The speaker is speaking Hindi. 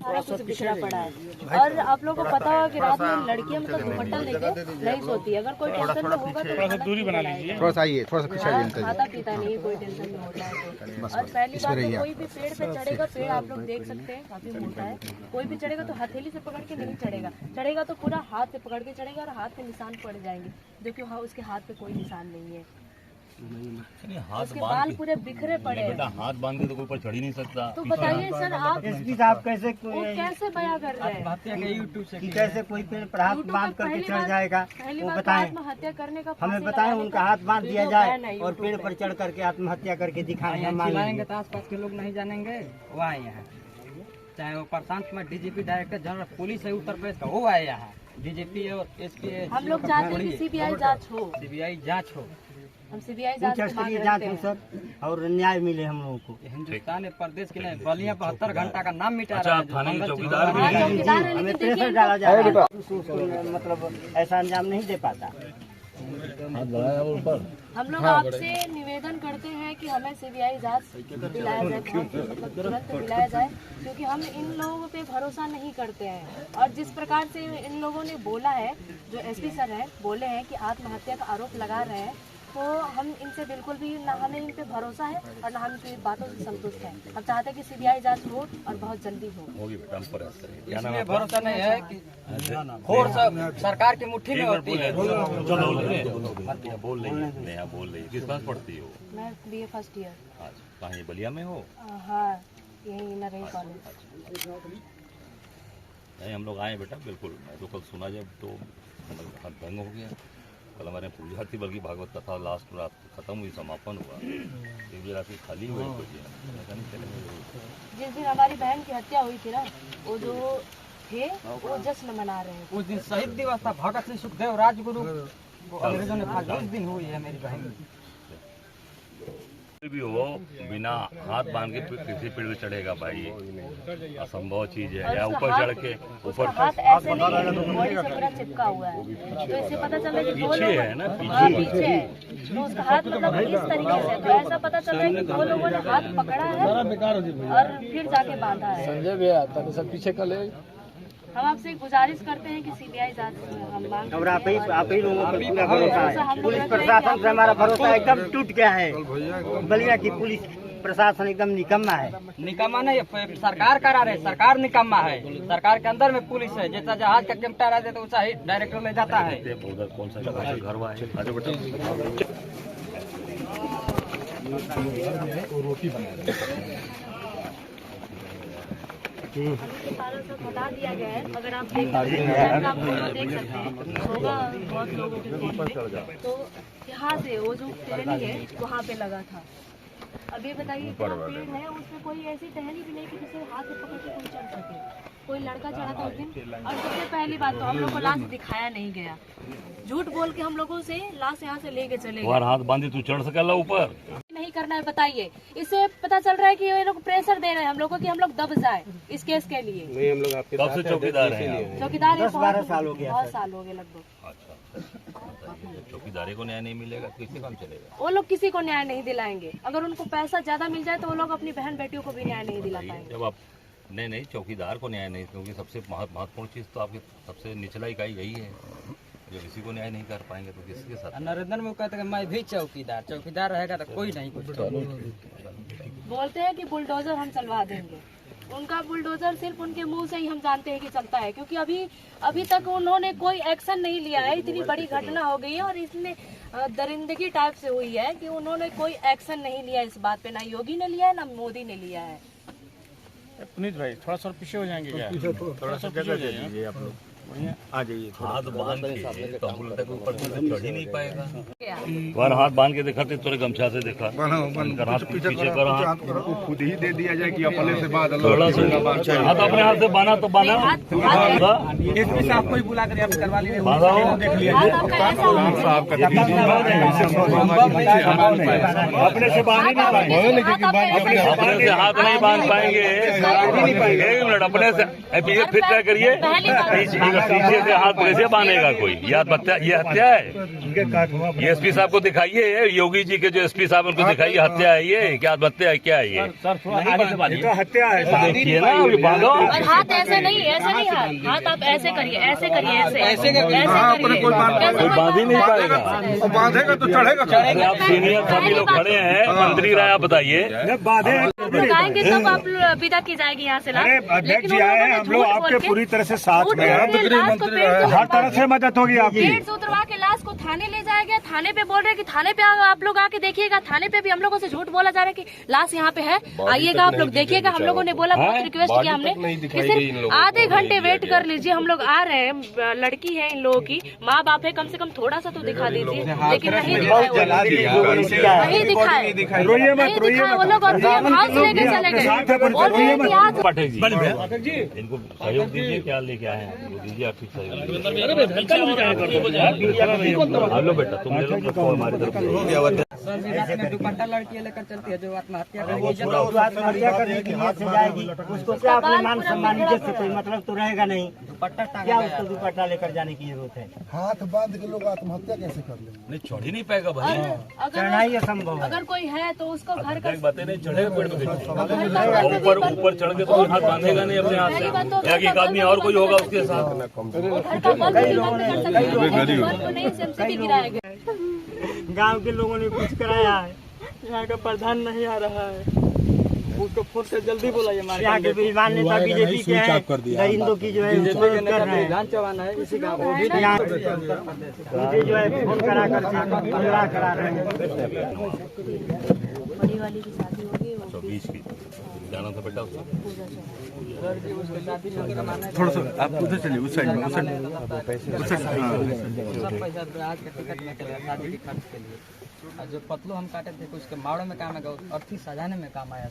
सारा कुछ बिखरा पड़ा है। और आप लोगों को पता होगा कि रात में लड़कियां मतलब दुपट्टा लेके नहीं सोती। अगर कोई टेंशन में होगा तो दूरी बना लीजिए, थोड़ा सा आइए, थोड़ा सा पीछे खाता पीता नहीं, कोई टेंशन में होता है तो। और पहली बात तो कोई भी पेड़ पे चढ़ेगा, पेड़ आप लोग देख सकते हैं काफी मोटा है, कोई भी चढ़ेगा तो हथेली से पकड़ के नहीं चढ़ेगा, चढ़ेगा तो पूरा हाथ से पकड़ के चढ़ेगा और हाथ पे निशान पड़ जाएंगे। देखिए हाँ, उसके हाथ पे कोई निशान नहीं है, उसके बाल पूरे बिखरे पड़े हैं। बेटा हाथ बांध के तो कोई ऊपर चढ़ ही नहीं सकता। तो बताइए सर, आप एसपी साहब कैसे बयां कर रहे हैं कि कैसे कोई पेड़ पर हाथ बांध करके चढ़ जाएगा, वो बताएं, आत्महत्या करने का हमें बताएं। उनका हाथ बांध दिया जाए और पेड़ पर चढ़ करके आत्महत्या करके दिखाएं, हम चिल्लाएंगे तो आसपास के लोग नहीं जानेंगे। वो आए यहाँ, चाहे वो प्रशांत में डीजीपी डायरेक्टर जनरल पुलिस है उत्तर प्रदेश का, वो आए यहाँ, डीजीपी और एसपी। हम लोग चाहते हैं कि सीबीआई जांच हो, सीबीआई जांच हो, हम सीबीआई जांच स्तरीय जांच हो सर, और न्याय मिले हम लोगों को। हिंदुस्तान प्रदेश के लिए बलिया 72 घंटा का नाम मिटा रहा है। थाने के चौकीदार भी हमें प्रेशर डाला जा रहा है, मतलब ऐसा अंजाम नहीं दे पाता। हम लोग आपसे निवेदन करते हैं कि हमें सीबीआई जांच दिलाया जाए, मतलब तुरंत दिलाया जाए, क्योंकि हम इन लोगों पे भरोसा नहीं करते हैं। और जिस प्रकार से इन लोगों ने बोला है, जो एसपी सर हैं बोले हैं कि आत्महत्या का आरोप लगा रहे हैं, तो हम इनसे बिल्कुल भी ना हमें इन पे भरोसा है और ना हम इनकी बातों से संतुष्ट हैं। हम चाहते हैं कि सीबीआई जांच हो और बहुत जल्दी हो। होगी बेटा, हम प्रयास करेंगे। इसमें भरोसा नहीं है कि फोर्स सरकार की मुट्ठी में होती है। बोल रही है, किस क्लास पढ़ती हो? मैं BA फर्स्ट ईयर। कहाँ ये बलिया में हो? हाँ, यही नरही कॉलेज। नहीं, हम लोग आए बेटा, बिल्कुल। मैं तो कल सुना जब तो भंग हो गया। कल हमारे पूजा थी, बल्कि भागवत कथा लास्ट रात खत्म हुई, समापन हुआ, एक रात की खाली हुई। जिस दिन हमारी बहन की हत्या हुई थी ना, वो जो थे वो जश्न मना रहे हैं। उस दिन शहीद दिवस था, भगत सिंह सुखदेव राजगुरु वो अंग्रेजों ने फांसी, उस दिन हुई है मेरी बहन। भी हो बिना हाथ बांध के किसी पेड़ पे चढ़ेगा भाई, असंभव चीज है। या ऊपर चढ़ के ऊपर हाथ ऐसे नहीं, बॉडी से पूरा चिपका हुआ है, तो इससे पता चल रहा है कि दो पीछे है ना, पीछे है, तो उसका हाथ मतलब इस तरीके से, तो ऐसा पता चल रहा है कि दो लोगों ने हाथ पकड़ा है और फिर जाके बांधा है। संजय भैया तब सब पीछे कर ले। हम आपसे गुजारिश करते हैं कि सीबीआई जांच हम मांग, और आप ही लोगों पर पूरा भरोसा है। पुलिस प्रशासन से हमारा भरोसा एकदम टूट गया है। बलिया की पुलिस प्रशासन एकदम निकम्मा है। निकम्मा नहीं, सरकार करा रहे, सरकार निकम्मा है। सरकार के अंदर में पुलिस है, जैसा जहाज का कैप्टन रहता है तो वैसा ही डायरेक्टर ले जाता है। कौन सा घर हुआ है? अरे बेटा रोटी बना सारा सब बता दिया गया है। अगर आप देख सकते हैं होगा बहुत लोगों के फोन में, तो यहाँ से वो जो टहनी है वहाँ पे लगा था। अब ये बताइए, इतना पेड़ है, उसमें कोई ऐसी टहनी भी नहीं कि जिसे हाथ से पकड़ के कोई चढ़ सके। कोई लड़का चढ़ा था उस दिन। और सबसे पहली बात तो हम लोग को लाश दिखाया नहीं गया, झूठ बोल के हम लोगों से लाश यहाँ से लेके चले गए। हाथ बांधी तू चढ़ सकेला ऊपर? नहीं करना है, बताइए। इससे पता चल रहा है कि ये लोग प्रेशर दे रहे हैं हम लोग को कि हम लोग दब जाए इस केस के लिए। नहीं, हम लोग आपके कब से चौकीदार हैं? चौकीदार 10-12 साल हो गया। बहुत साल हो गए लगभग। चौकीदारे को न्याय नहीं मिलेगा, किसी काम चलेगा? वो लोग किसी को न्याय नहीं दिलाएंगे। अगर उनको पैसा ज्यादा मिल जाए तो वो लोग अपनी बहन बेटियों को भी न्याय नहीं दिला पाएंगे। जब आप नहीं चौकीदार को न्याय नहीं, क्योंकि सबसे महत्वपूर्ण चीज तो आपकी सबसे निचला इकाई यही है। जब इसी को न्याय नहीं कर पाएंगे तो किसके साथ? नरेंद्र मोदी कहते हैं मैं भी चौकीदार रहेगा तो कोई नहीं कुछ। बोलते हैं कि बुलडोजर हम चलवा देंगे। उनका बुलडोजर सिर्फ उनके मुंह से ही हम जानते हैं कि चलता है, क्योंकि अभी तक उन्होंने कोई एक्शन नहीं लिया है। इतनी बड़ी घटना हो गई है और इसमें दरिंदगी टाइप से हुई है कि उन्होंने कोई एक्शन नहीं लिया इस बात पे। ना योगी ने लिया है, ना मोदी ने लिया है। पुनीत भाई थोड़ा सा पीछे हो जाएंगे क्या? थोड़ा सा जगह दे दीजिए आप लोग, आ जाइए। हाथ बांध के तो हम लोग ऊपर से चढ़ ही नहीं पाएगा। बार हाथ बांध के देखा तो तुरे गमछा से देखा, पीछे कर हाथ खुद ही दे दिया जाए कि अपने से बांध लो। हाथ अपने हाथ से बांधा तो बांधा, एसपी साहब को ही बुला कर करवा लीजिए। बांधा हो अपने से बांध नहीं पाएंगे, अपने से हाथ नहीं बांध पाएंगे। एक मिनट, अपने से फिर क्या करिए? सीधे से हाथ कैसे बांधेगा कोई? ये हत्या है। ये एसपी साहब को दिखाइए, योगी जी के जो एसपी साहब उनको दिखाइए, हत्या है ये? क्या आत्महत्या है? क्या है ये? तो हत्या है। देखिए ना, बांधो। और हाथ ऐसे नहीं हाथ आप ऐसे करिए, ऐसे करिए, ऐसे कोई बांध ही नहीं पाएगा। बांधेगा तो चढ़ेगा। आप सीनियर सभी लोग खड़े हैं, मंत्री राय आप बताइए। आएंगे तब आप विदा की जाएगी यहाँ से। अरे अध्यक्ष जी आए हैं, हम लोग आपके पूरी तरह से साथ में हैं, हर तरह से मदद होगी आपकी। पेड़ से उतरवा के लाश को थाने ले जाया गया। थाने पे बोल रहे हैं कि थाने पे आप लोग आके देखिएगा। थाने पे भी हम लोगों से झूठ बोला जा रहा है कि लाश यहाँ पे है, आइएगा आप लोग देखिएगा। हम लोगों ने बोला, बहुत रिक्वेस्ट किया हमने कि सिर्फ आधे घंटे वेट कर लीजिए, हम लोग आ रहे हैं। लड़की है इन लोगों की, माँ बाप है, कम से कम थोड़ा सा तो दिखा दीजिए। लेकिन नहीं दिखाए, वो लोग और हाउस लेके चले गए। बोल रहे हैं कि आज पाठक जी इनको सहयोग दीजिए। क्या लेके आए हैं वो दीजिए, आर्थिक सहयोग। हेलो बेटा, तुम ले लो हमारी तरफ। सर जी रात में दुपट्टा लड़की लेकर चलती है जो आत्महत्या करेगी। जो आत्महत्या करने की नीयत से जाएगी, उसको क्या अपने मान सम्मान इज्जत से कोई मतलब तो रहेगा नहीं। दुपट्टा क्या उसको दुपट्टा लेकर जाने की जरूरत है? हाथ बांध के लोग आत्महत्या कैसे कर ले? नहीं, चढ़ ही नहीं पाएगा भाई। चढ़ना ही असंभव है। अगर कोई है तो उसको घर का बातें नहीं, चढ़ेगा पेड़ पे, ऊपर चढ़ के तो हाथ बांधेगा नहीं अपने हाथ से। या कि एक आदमी और कोई होगा उसके साथ। गांव के लोगों ने कुछ कराया है, यहाँ का प्रधान नहीं आ रहा है। उसको फोन से जल्दी बुलाइए। यहाँ के विद्वान नेता बीजेपी के हैं, दरिंदों की जो है कर रहे हैं। चौहान है इसी का यहाँ मुझे जो है फोन करा करा रहे हैं। बड़ी वाली की शादी होगी, 24 की जाना था बेटा उसको। थोड़ा सा आप उधर चलिए, उस साइड में, उस साइड में। सब पैसा आज के टिकट में चला शादी के खर्च के लिए। और जो पतलू हम काटे थे उसके मावड़े में काम आएगा, अर्थी सजाने में काम आया।